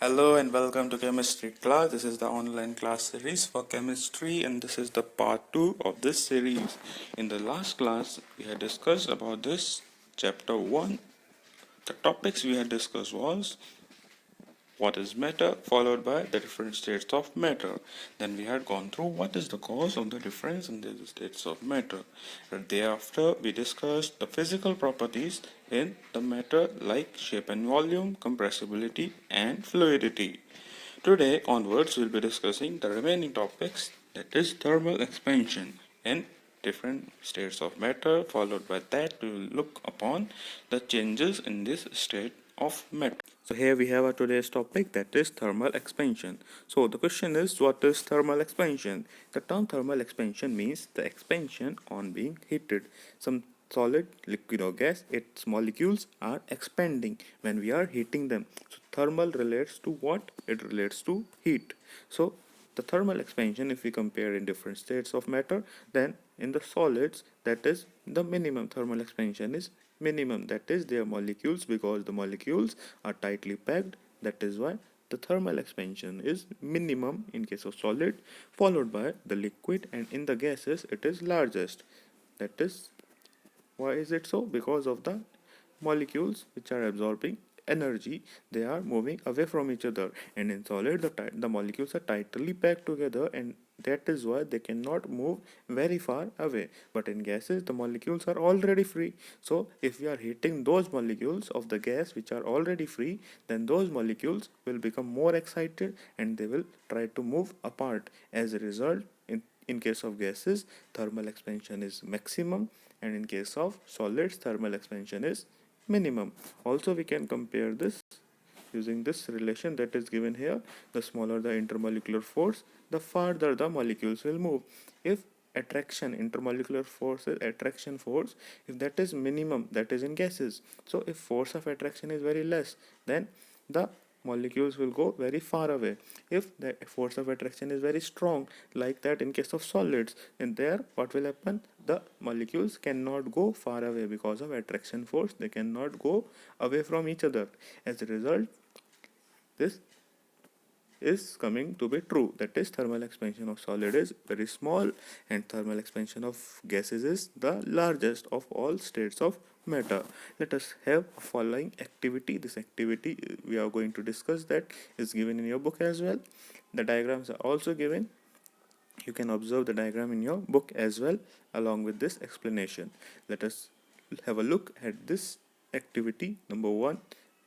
Hello and welcome to chemistry class. This is the online class series for chemistry and this is the part 2 of this series. In the last class we had discussed about this chapter 1. The topics we had discussed was what is matter followed by the different states of matter. Then we had gone through what is the cause of the difference in the states of matter. And thereafter we discussed the physical properties in the matter like shape and volume, compressibility and fluidity. Today onwards we'll be discussing the remaining topics, that is thermal expansion in different states of matter. Followed by that we will look upon the changes in this state of matter. So here we have our today's topic, that is thermal expansion. So the question is, what is thermal expansion? The term thermal expansion means the expansion on being heated. Some solid, liquid or gas, its molecules are expanding when we are heating them. So thermal relates to what? It relates to heat. So the thermal expansion, if we compare in different states of matter, then in the solids, that is the minimum thermal expansion is minimum, that is their molecules, because the molecules are tightly packed, that is why the thermal expansion is minimum in case of solid, followed by the liquid, and in the gases it is largest. That is why is it so? Because of the molecules which are absorbing energy, they are moving away from each other, and in solid the molecules are tightly packed together, and that is why they cannot move very far away. But in gases the molecules are already free, so if we are heating those molecules of the gas which are already free, then those molecules will become more excited and they will try to move apart. As a result, in case of gases thermal expansion is maximum, and in case of solids thermal expansion is minimum. Also we can compare this using this relation that is given here. The smaller the intermolecular force, the farther the molecules will move. If attraction, intermolecular force is attraction force, if that is minimum, that is in gases, so if force of attraction is very less, then the molecules will go very far away. If the force of attraction is very strong, like that in case of solids, then there what will happen? The molecules cannot go far away because of attraction force. They cannot go away from each other. As a result, this is coming to be true, that is thermal expansion of solid is very small and thermal expansion of gases is the largest of all states of matter. Let us have a following activity. This activity we are going to discuss, that is given in your book as well. The diagrams are also given. You can observe the diagram in your book as well along with this explanation. Let us have a look at this activity number 1,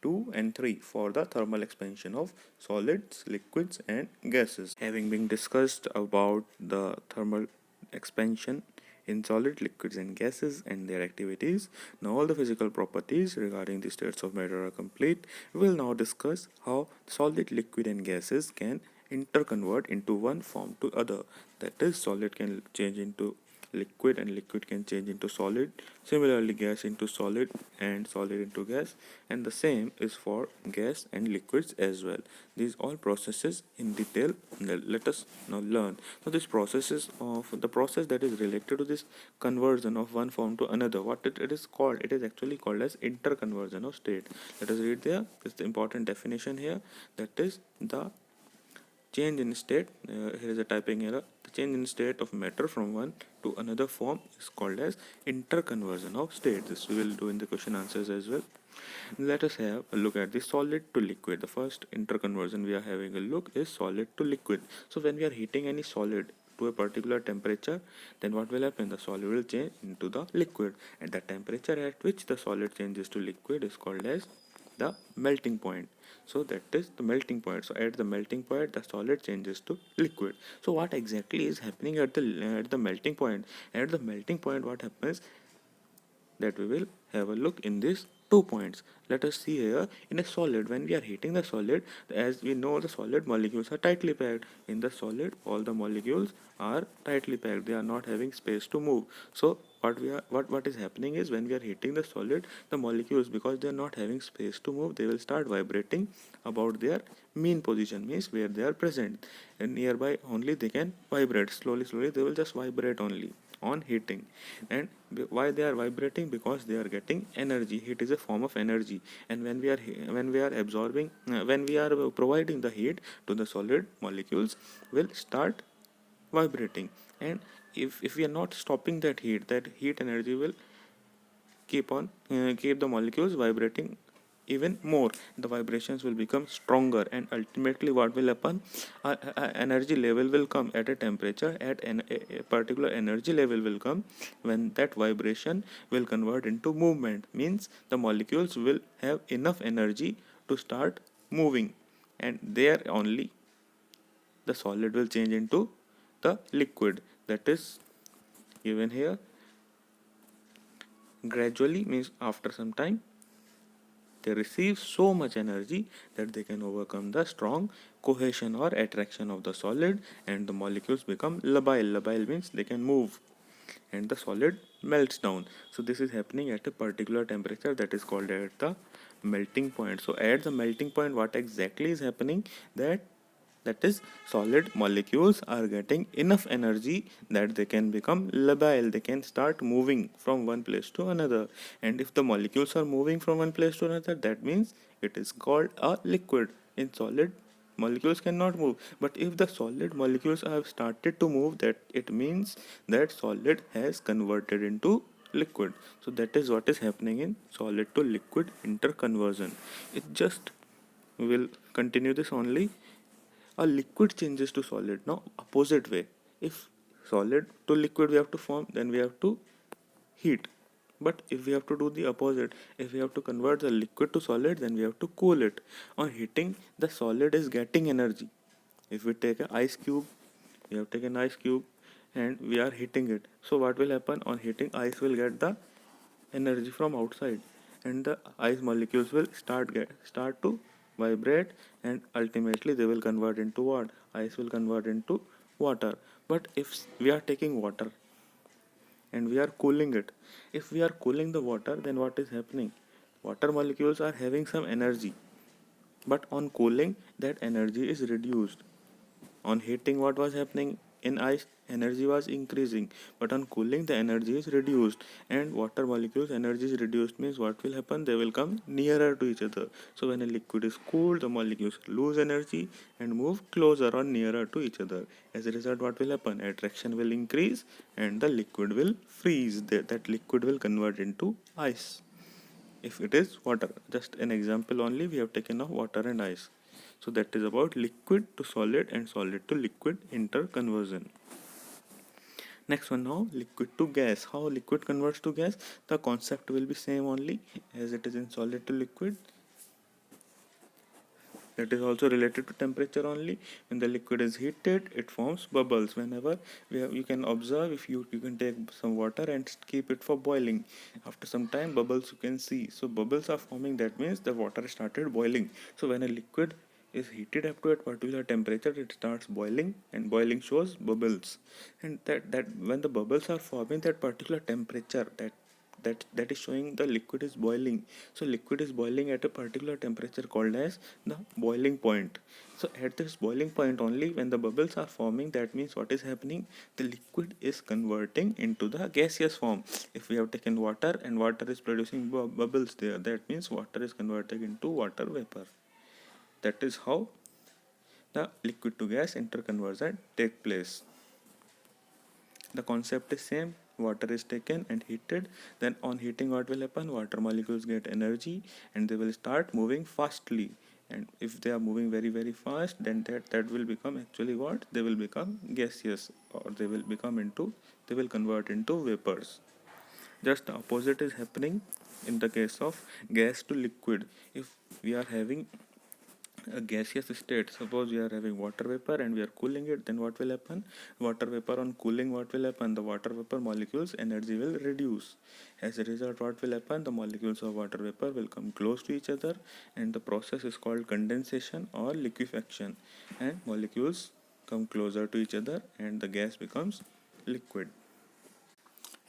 2 and 3 for the thermal expansion of solids, liquids and gases. Having been discussed about the thermal expansion in solid, liquids and gases and their activities, now all the physical properties regarding the states of matter are complete. We will now discuss how solid, liquid and gases can interconvert into one form to other. That is, solid can change into liquid and liquid can change into solid. Similarly, gas into solid and solid into gas, and the same is for gas and liquids as well. These all processes in detail let us now learn. So this processes of the process that is related to this conversion of one form to another, what it is called, it is actually called as interconversion of state. Let us read there. This is the important definition here, that is the change in state. Here is a typing error. The change in state of matter from one to another form is called as interconversion of state. This we will do in the question answers as well. Let us have a look at the solid to liquid. The first interconversion we are having a look is solid to liquid. So when we are heating any solid to a particular temperature, then what will happen? The solid will change into the liquid, and the temperature at which the solid changes to liquid is called as the melting point. So that is the melting point. So at the melting point the solid changes to liquid. So what exactly is happening at the melting point? At the melting point what happens, that we will have a look in these 2 points. Let us see here. In a solid, when we are heating the solid, as we know, the solid molecules are tightly packed. In the solid all the molecules are tightly packed, they are not having space to move. So what is happening is, when we are heating the solid, the molecules, because they are not having space to move, they will start vibrating about their mean position, means where they are present, and nearby only they can vibrate. Slowly they will just vibrate only on heating. And why they are vibrating? Because they are getting energy. Heat is a form of energy, and when we are absorbing when we are providing the heat to the solid, molecules will start vibrating. And if we are not stopping that heat energy will keep the molecules vibrating even more. The vibrations will become stronger, and ultimately what will happen, energy level will come at a temperature, a particular energy level will come when that vibration will convert into movement, means the molecules will have enough energy to start moving, and there only the solid will change into the liquid. That is given here. Gradually means after some time they receive so much energy that they can overcome the strong cohesion or attraction of the solid, and the molecules become labile. Labile means they can move, and the solid melts down. So this is happening at a particular temperature, that is called at the melting point. So at the melting point, what exactly is happening, that is, solid molecules are getting enough energy that they can become labile. They can start moving from one place to another, and if the molecules are moving from one place to another, that means it is called a liquid. In solid, molecules cannot move, but if the solid molecules have started to move, that it means that solid has converted into liquid. So that is what is happening in solid to liquid interconversion. It just will continue this only. A liquid changes to solid. Now opposite way, if solid to liquid we have to form, then we have to heat. But if we have to do the opposite, if we have to convert the liquid to solid, then we have to cool it. On heating, the solid is getting energy. If we take an ice cube, we have taken ice cube and we are heating it, so what will happen? On heating, ice will get the energy from outside, and the ice molecules will start to vibrate, and ultimately they will convert into what? Ice will convert into water. But if we are taking water and we are cooling it, if we are cooling the water, then what is happening? Water molecules are having some energy, but on cooling that energy is reduced. On heating, what was happening? In ice, energy was increasing, but on cooling, the energy is reduced. And water molecules' energy is reduced, means what will happen? They will come nearer to each other. So when a liquid is cooled, the molecules lose energy and move closer or nearer to each other. As a result, what will happen? Attraction will increase and the liquid will freeze. That liquid will convert into ice. If it is water, just an example only, we have taken of water and ice. So that is about liquid to solid and solid to liquid interconversion. Next one now, liquid to gas. How liquid converts to gas? The concept will be same only as it is in solid to liquid. That is also related to temperature only. When the liquid is heated, it forms bubbles. Whenever you can observe, if you can take some water and keep it for boiling, after some time bubbles you can see. So bubbles are forming, that means the water started boiling. So when a liquid is heated up to a particular temperature, it starts boiling, and boiling shows bubbles. And that when the bubbles are forming, that particular temperature, that is showing the liquid is boiling. So liquid is boiling at a particular temperature called as the boiling point. So at this boiling point only, when the bubbles are forming, that means what is happening? The liquid is converting into the gaseous form. If we have taken water and water is producing bubbles there, that means water is converting into water vapor. That is how the liquid to gas interconversion take place. The concept is same. Water is taken and heated, then on heating, what will happen? Water molecules get energy and they will start moving fastly. And if they are moving very fast, then that will become actually what? They will become gaseous, or they will convert into vapors. Just the opposite is happening in the case of gas to liquid. If we are having a gaseous state, suppose we are having water vapor and we are cooling it, then what will happen? Water vapor on cooling, what will happen? The water vapor molecules energy will reduce. As a result, what will happen? The molecules of water vapor will come close to each other, and the process is called condensation or liquefaction, and molecules come closer to each other and the gas becomes liquid.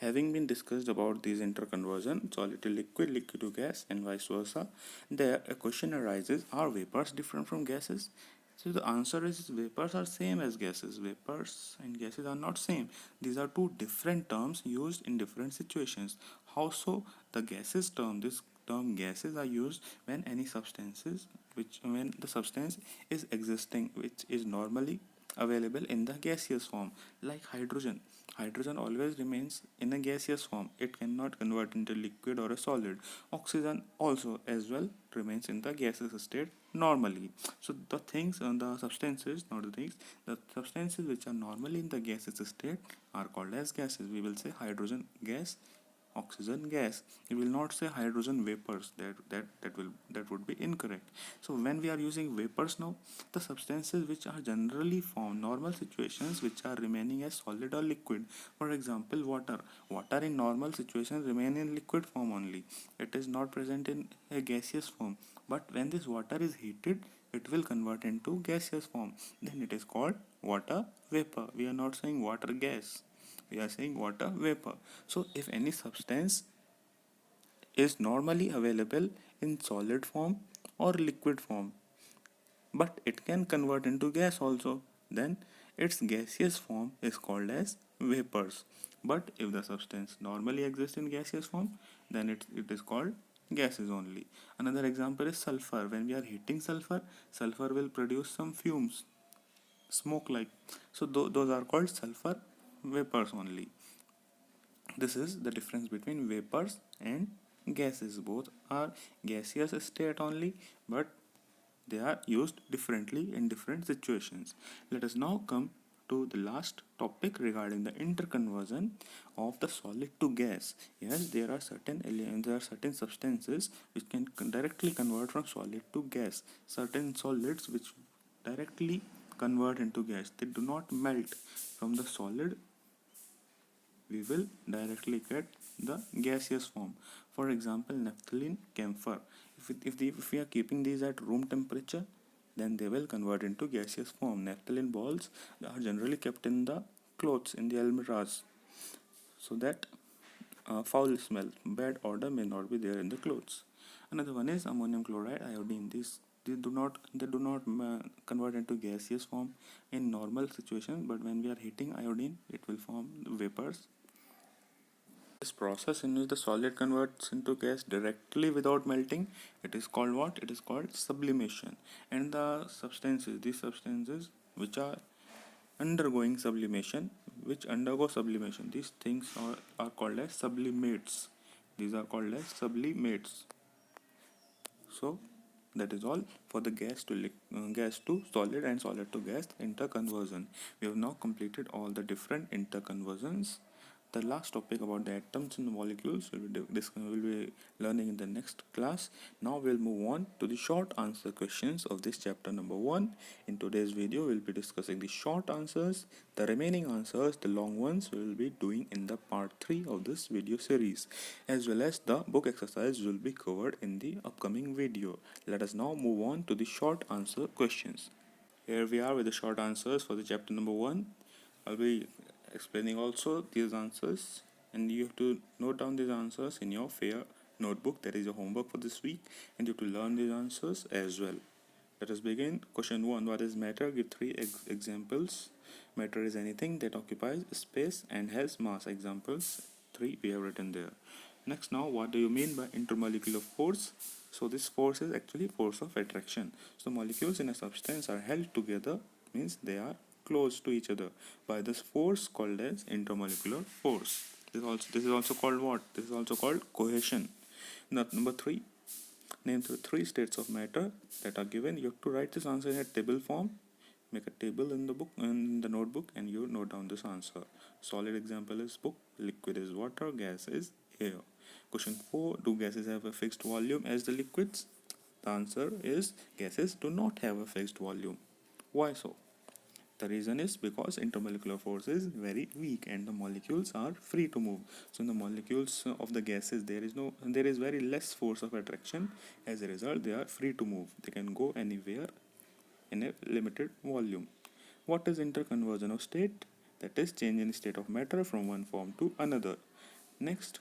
Having been discussed about these interconversion, solid to liquid, liquid to gas, and vice versa, there a question arises: are vapors different from gases? So the answer is vapors are same as gases. Vapors and gases are not same. These are two different terms used in different situations. How so? The gases term, this term gases are used when any substances, which when the substance is existing, which is normally available in the gaseous form, like hydrogen. Hydrogen always remains in a gaseous form. It cannot convert into liquid or a solid. Oxygen also as well remains in the gaseous state normally. So the things and the substances, not the things, the substances which are normally in the gaseous state are called as gases. We will say hydrogen gas, oxygen gas. We will not say hydrogen vapors. That would be incorrect. So when we are using vapors now, the substances which are generally formed normal situations, which are remaining as solid or liquid. For example, water. Water in normal situations remain in liquid form only. It is not present in a gaseous form. But when this water is heated, it will convert into gaseous form. Then it is called water vapor. We are not saying water gas. We are saying water vapor. So if any substance is normally available in solid form or liquid form, but it can convert into gas also, then its gaseous form is called as vapors. But if the substance normally exists in gaseous form, then it is called gases only. Another example is sulfur. When we are heating sulfur, sulfur will produce some fumes, smoke like. So those are called sulfur vapors only. This is the difference between vapors and gases. Both are gaseous state only, but they are used differently in different situations. Let us now come to the last topic regarding the interconversion of the solid to gas. Yes, there are certain substances which can directly convert from solid to gas. Certain solids which directly convert into gas. They do not melt from the solid. We will directly get the gaseous form. For example, naphthalene, camphor. If we are keeping these at room temperature, then they will convert into gaseous form. Naphthalene balls are generally kept in the clothes, in the almirahs, so that foul smell, bad odor may not be there in the clothes. Another one is ammonium chloride, iodine. These they do not convert into gaseous form in normal situations, but when we are heating iodine, it will form vapors. This process in which the solid converts into gas directly without melting, it is called what? It is called sublimation. And these substances which are undergoing sublimation, which undergo sublimation, these things are called as sublimates. These are called as sublimates. So that is all for the gas to solid and solid to gas interconversion. We have now completed all the different interconversions. The last topic about the atoms and the molecules will be learning in the next class. Now we'll move on to the short answer questions of this chapter number 1. In today's video, we'll be discussing the short answers. The remaining answers, the long ones, we will be doing in the part 3 of this video series, as well as the book exercise will be covered in the upcoming video. Let us now move on to the short answer questions. Here we are with the short answers for the chapter number 1. I'll be explaining also these answers, and you have to note down these answers in your fair notebook. That is your homework for this week, and you have to learn these answers as well. Let us begin. Question 1. What is matter? Give 3 examples. Matter is anything that occupies space and has mass. Examples 3 we have written there. Next, now what do you mean by intermolecular force? So this force is actually force of attraction. So molecules in a substance are held together, means they are close to each other by this force called as intermolecular force. This is also called what? This is also called cohesion. Now, number 3. Name the 3 states of matter that are given. You have to write this answer in a table form. Make a table in the book, in the notebook, and you note down this answer. Solid example is book, liquid is water, gas is air. Question 4. Do gases have a fixed volume as the liquids? The answer is gases do not have a fixed volume. Why so? The reason is because intermolecular force is very weak and the molecules are free to move. So in the molecules of the gases there is very less force of attraction. As a result, they are free to move. They can go anywhere in a limited volume. What is interconversion of state? That is change in state of matter from one form to another. Next,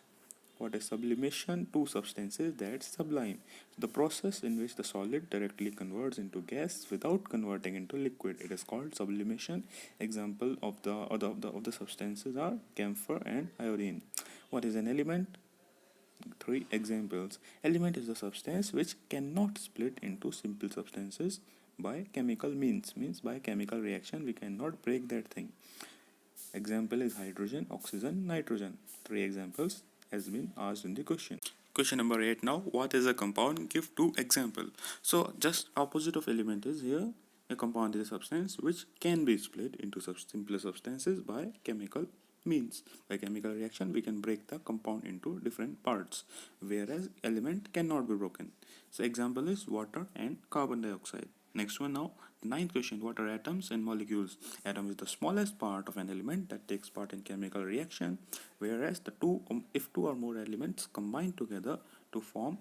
what is sublimation? Two substances that sublime. The process in which the solid directly converts into gas without converting into liquid. It is called sublimation. Example of the substances are camphor and iodine. What is an element? Three examples. Element is a substance which cannot split into simple substances by chemical means by chemical reaction we cannot break that thing. Example is hydrogen, oxygen, nitrogen. Three examples has been asked in the question. Question number 8 now. What is a compound? Give two example. So just opposite of element is here. A compound is a substance which can be split into simpler substances by chemical means. By chemical reaction we can break the compound into different parts, whereas element cannot be broken. So example is water and carbon dioxide. Next one now, ninth question. What are atoms and molecules? Atom is the smallest part of an element that takes part in chemical reaction, whereas if two or more elements combine together to form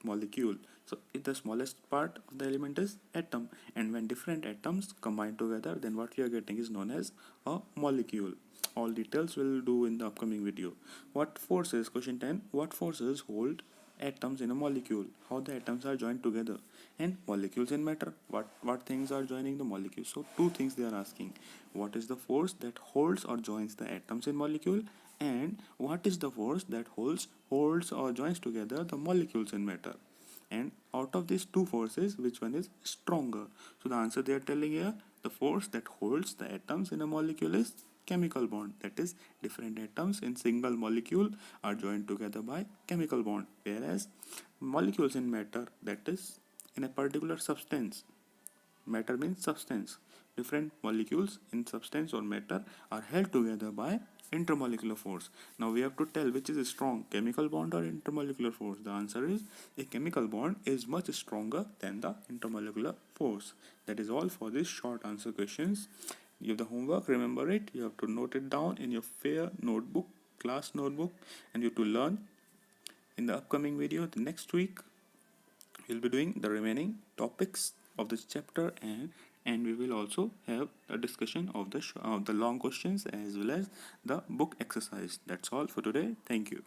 molecule. So if the smallest part of the element is atom, and when different atoms combine together, then what we are getting is known as a molecule. All details we'll do in the upcoming video. What forces? Question 10. What forces hold atoms in a molecule? How the atoms are joined together? And molecules in matter, what things are joining the molecule? So two things they are asking. What is the force that holds or joins the atoms in molecule, and what is the force that holds or joins together the molecules in matter? And out of these two forces, which one is stronger? So the answer they are telling here, the force that holds the atoms in a molecule is chemical bond. That is, different atoms in single molecule are joined together by chemical bond, whereas molecules in matter, that is in a particular substance. Matter means substance. Different molecules in substance or matter are held together by intermolecular force. Now we have to tell which is strong, chemical bond or intermolecular force. The answer is a chemical bond is much stronger than the intermolecular force. That is all for this short answer questions. You have the homework, remember it. You have to note it down in your fair notebook, class notebook, and you have to learn. In the upcoming video, the next week, we'll be doing the remaining topics of this chapter, and we will also have a discussion of the long questions as well as the book exercise. That's all for today. Thank you.